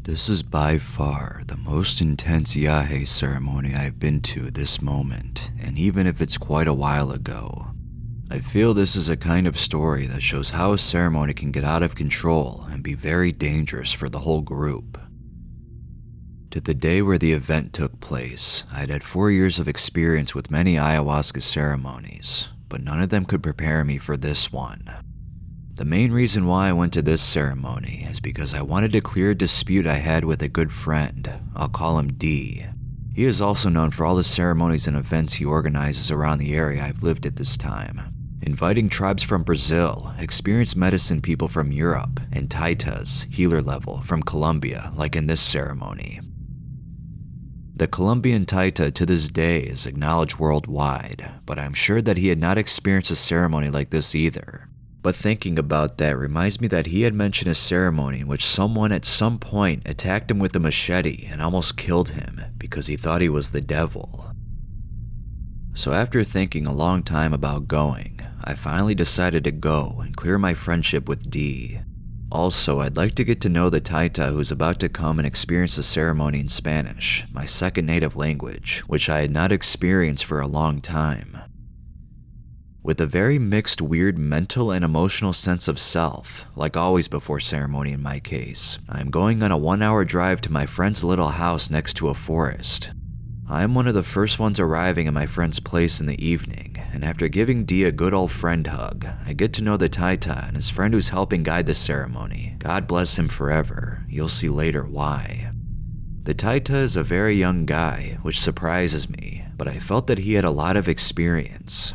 This is by far the most intense Yahe ceremony I've been to this moment, and even if it's quite a while ago, I feel this is a kind of story that shows how a ceremony can get out of control and be very dangerous for the whole group. To the day where the event took place, I'd had 4 years of experience with many ayahuasca ceremonies, but none of them could prepare me for this one. The main reason why I went to this ceremony is because I wanted to clear a dispute I had with a good friend. I'll call him D. He is also known for all the ceremonies and events he organizes around the area I've lived at this time, inviting tribes from Brazil, experienced medicine people from Europe, and Taitas, healer level, from Colombia, like in this ceremony. The Colombian Taita to this day is acknowledged worldwide, but I'm sure that he had not experienced a ceremony like this either. But thinking about that reminds me that he had mentioned a ceremony in which someone at some point attacked him with a machete and almost killed him because he thought he was the devil. So after thinking a long time about going, I finally decided to go and clear my friendship with D. Also, I'd like to get to know the Taita who's about to come and experience the ceremony in Spanish, my second native language, which I had not experienced for a long time. With a very mixed, weird mental and emotional sense of self, like always before ceremony in my case, I am going on a 1-hour drive to my friend's little house next to a forest. I am one of the first ones arriving at my friend's place in the evening, and after giving D a good old friend hug, I get to know the Taita and his friend who's helping guide the ceremony. God bless him forever. You'll see later why. The Taita is a very young guy, which surprises me, but I felt that he had a lot of experience.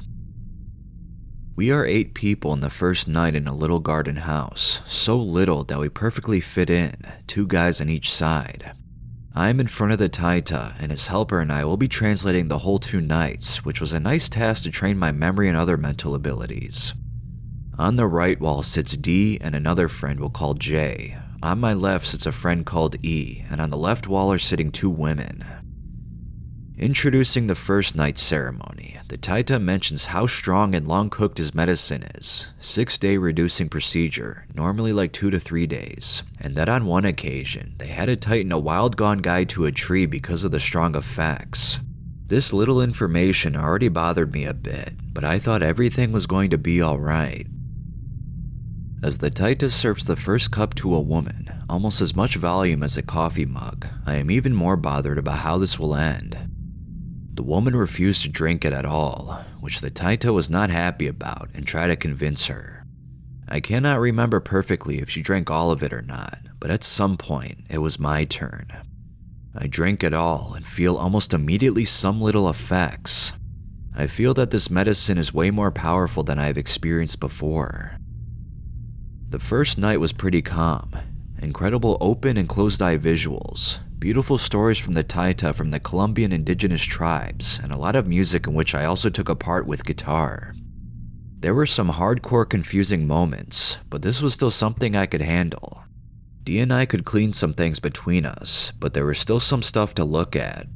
We are 8 people in the first night in a little garden house, so little that we perfectly fit in, 2 guys on each side. I am in front of the Taita, and his helper and I will be translating the whole 2 nights, which was a nice task to train my memory and other mental abilities. On the right wall sits D and another friend we'll call J. On my left sits a friend called E, and on the left wall are sitting 2 women. Introducing the first night's ceremony, the Taita mentions how strong and long cooked his medicine is, 6-day reducing procedure, normally like 2 to 3 days, and that on one occasion, they had to tighten a wild gone guy to a tree because of the strong effects. This little information already bothered me a bit, but I thought everything was going to be alright. As the Taita serves the first cup to a woman, almost as much volume as a coffee mug, I am even more bothered about how this will end. The woman refused to drink it at all, which the Taita was not happy about and tried to convince her. I cannot remember perfectly if she drank all of it or not, but at some point, it was my turn. I drink it all and feel almost immediately some little effects. I feel that this medicine is way more powerful than I have experienced before. The first night was pretty calm. Incredible open and closed eye visuals, beautiful stories from the Taita from the Colombian indigenous tribes, and a lot of music in which I also took a part with guitar. There were some hardcore confusing moments, but this was still something I could handle. D and I could clean some things between us, but there was still some stuff to look at.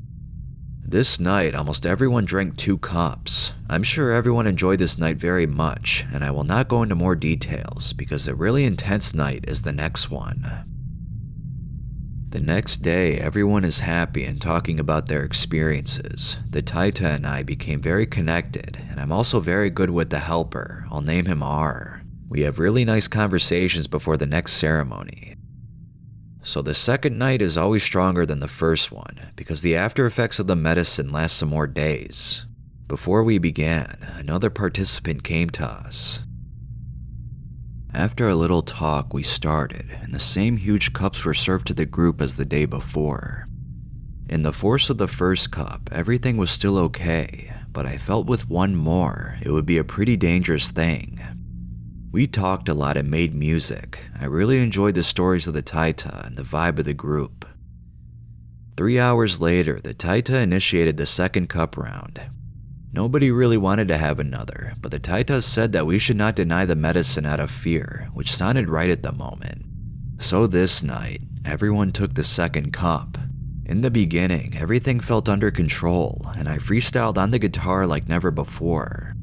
This night, almost everyone drank 2 cups. I'm sure everyone enjoyed this night very much, and I will not go into more details because the really intense night is the next one. The next day, everyone is happy and talking about their experiences. The Taita and I became very connected, and I'm also very good with the helper. I'll name him R. We have really nice conversations before the next ceremony. So the second night is always stronger than the first one, because the after effects of the medicine last some more days. Before we began, another participant came to us. After a little talk, we started, and the same huge cups were served to the group as the day before. In the force of the first cup, everything was still okay, but I felt with one more, it would be a pretty dangerous thing. We talked a lot and made music. I really enjoyed the stories of the Taita and the vibe of the group. 3 hours later, the Taita initiated the second cup round. Nobody really wanted to have another, but the Taita said that we should not deny the medicine out of fear, which sounded right at the moment. So this night, everyone took the second cup. In the beginning, everything felt under control, and I freestyled on the guitar like never before.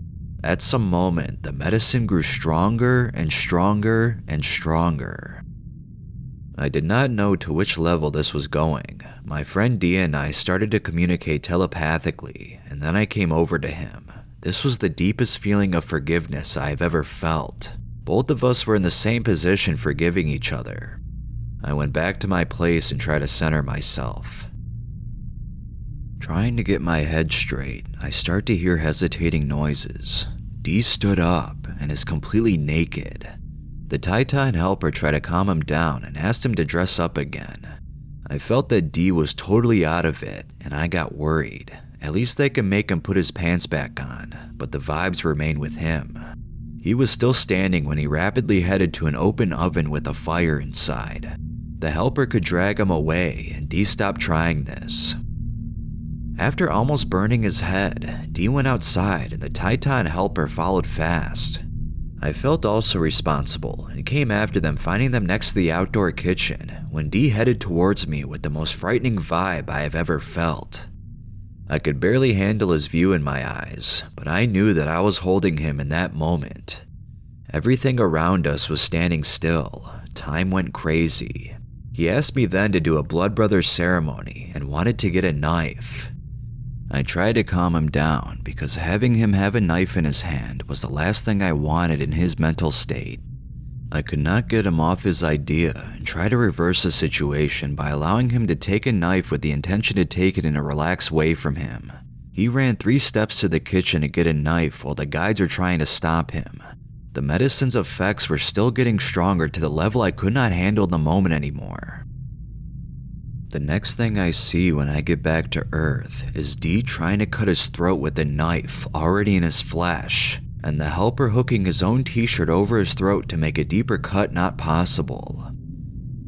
At some moment, the medicine grew stronger and stronger and stronger. I did not know to which level this was going. My friend Dia and I started to communicate telepathically, and then I came over to him. This was the deepest feeling of forgiveness I have ever felt. Both of us were in the same position, forgiving each other. I went back to my place and tried to center myself. Trying to get my head straight, I start to hear hesitating noises. Dee stood up and is completely naked. The Titan helper tried to calm him down and asked him to dress up again. I felt that Dee was totally out of it, and I got worried. At least they could make him put his pants back on, but the vibes remained with him. He was still standing when he rapidly headed to an open oven with a fire inside. The helper could drag him away, and Dee stopped trying this. After almost burning his head, Dee went outside and the Titan helper followed fast. I felt also responsible and came after them, finding them next to the outdoor kitchen when Dee headed towards me with the most frightening vibe I have ever felt. I could barely handle his view in my eyes, but I knew that I was holding him in that moment. Everything around us was standing still. Time went crazy. He asked me then to do a blood brother ceremony and wanted to get a knife. I tried to calm him down because having him have a knife in his hand was the last thing I wanted in his mental state. I could not get him off his idea and try to reverse the situation by allowing him to take a knife with the intention to take it in a relaxed way from him. He ran 3 steps to the kitchen to get a knife while the guides were trying to stop him. The medicine's effects were still getting stronger to the level I could not handle the moment anymore. The next thing I see when I get back to Earth is Dee trying to cut his throat with a knife already in his flesh, and the helper hooking his own t-shirt over his throat to make a deeper cut not possible.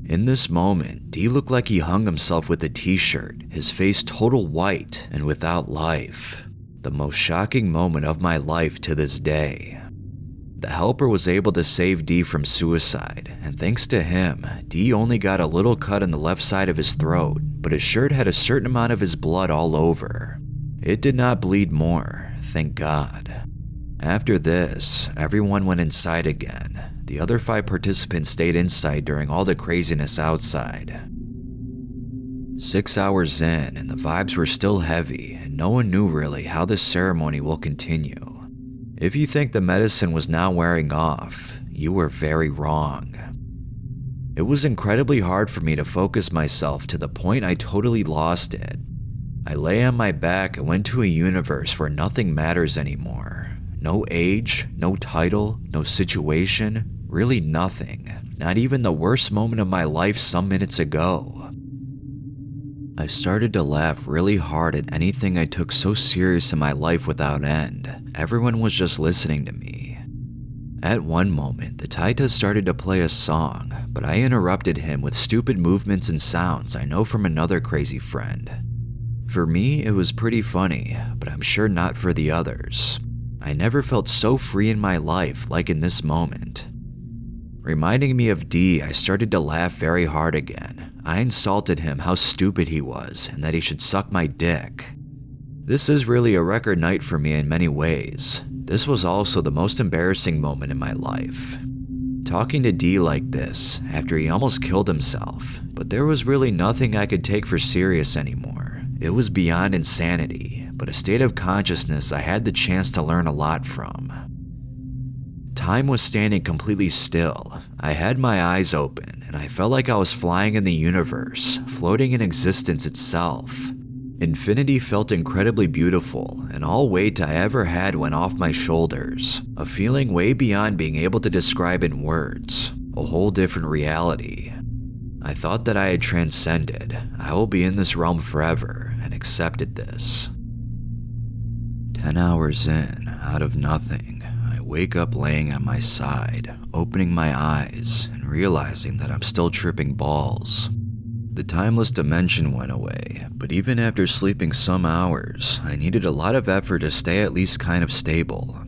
In this moment, Dee looked like he hung himself with the t-shirt, his face total white and without life. The most shocking moment of my life to this day. The helper was able to save Dee from suicide, and thanks to him, Dee only got a little cut on the left side of his throat, but his shirt had a certain amount of his blood all over. It did not bleed more, thank God. After this, everyone went inside again. The other 5 participants stayed inside during all the craziness outside. 6 hours in, and the vibes were still heavy, and no one knew really how this ceremony will continue. If you think the medicine was now wearing off, you were very wrong. It was incredibly hard for me to focus myself to the point I totally lost it. I lay on my back and went to a universe where nothing matters anymore. No age, no title, no situation, really nothing. Not even the worst moment of my life some minutes ago. I started to laugh really hard at anything I took so serious in my life without end. Everyone was just listening to me. At one moment, the Taita started to play a song, but I interrupted him with stupid movements and sounds I know from another crazy friend. For me, it was pretty funny, but I'm sure not for the others. I never felt so free in my life like in this moment. Reminding me of Dee, I started to laugh very hard again. I insulted him how stupid he was and that he should suck my dick. This is really a record night for me in many ways. This was also the most embarrassing moment in my life. Talking to Dee like this after he almost killed himself, but there was really nothing I could take for serious anymore. It was beyond insanity, but a state of consciousness I had the chance to learn a lot from. Time was standing completely still. I had my eyes open, and I felt like I was flying in the universe, floating in existence itself. Infinity felt incredibly beautiful, and all weight I ever had went off my shoulders. A feeling way beyond being able to describe in words. A whole different reality. I thought that I had transcended. I will be in this realm forever, and accepted this. 10 hours in, out of nothing, I wake up laying on my side, opening my eyes, and realizing that I'm still tripping balls. The timeless dimension went away, but even after sleeping some hours, I needed a lot of effort to stay at least kind of stable.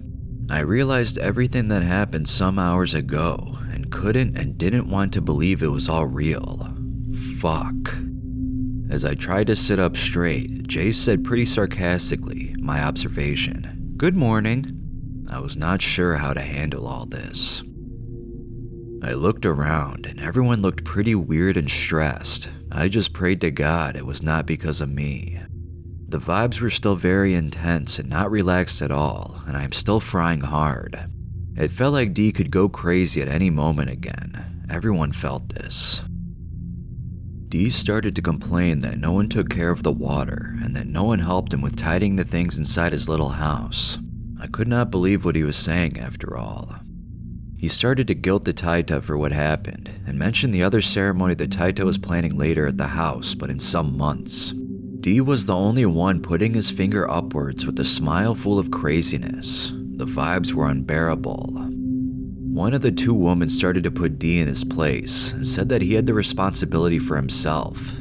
I realized everything that happened some hours ago, and couldn't and didn't want to believe it was all real. Fuck. As I tried to sit up straight, Jay said pretty sarcastically, my observation, "Good morning." I was not sure how to handle all this. I looked around and everyone looked pretty weird and stressed. I just prayed to God it was not because of me. The vibes were still very intense and not relaxed at all, and I am still frying hard. It felt like D could go crazy at any moment again. Everyone felt this. D started to complain that no one took care of the water and that no one helped him with tidying the things inside his little house. I could not believe what he was saying after all. He started to guilt the Taita for what happened and mentioned the other ceremony the Taita was planning later at the house, but in some months. D was the only one putting his finger upwards with a smile full of craziness. The vibes were unbearable. One of the two women started to put D in his place and said that he had the responsibility for himself.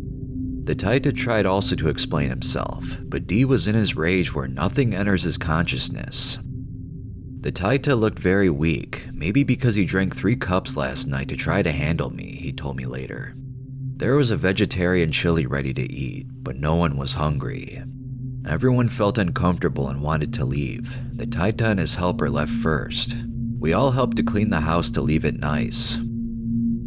The Taita tried also to explain himself, but D was in his rage where nothing enters his consciousness. The Taita looked very weak, maybe because he drank 3 cups last night to try to handle me, he told me later. There was a vegetarian chili ready to eat, but no one was hungry. Everyone felt uncomfortable and wanted to leave. The Taita and his helper left first. We all helped to clean the house to leave it nice.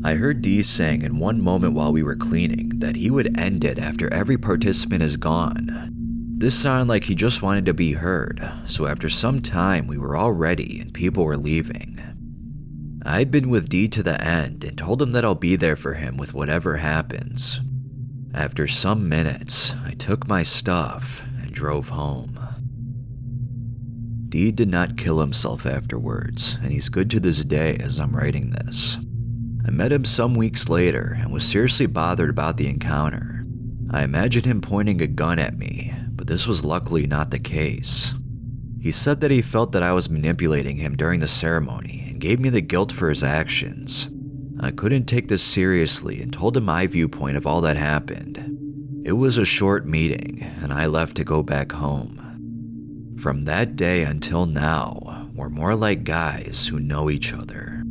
I heard D saying in one moment while we were cleaning that he would end it after every participant is gone. This sounded like he just wanted to be heard, so after some time we were all ready and people were leaving. I'd been with D to the end and told him that I'll be there for him with whatever happens. After some minutes, I took my stuff and drove home. D did not kill himself afterwards, and he's good to this day as I'm writing this. I met him some weeks later and was seriously bothered about the encounter. I imagined him pointing a gun at me, but this was luckily not the case. He said that he felt that I was manipulating him during the ceremony and gave me the guilt for his actions. I couldn't take this seriously and told him my viewpoint of all that happened. It was a short meeting, and I left to go back home. From that day until now, we're more like guys who know each other.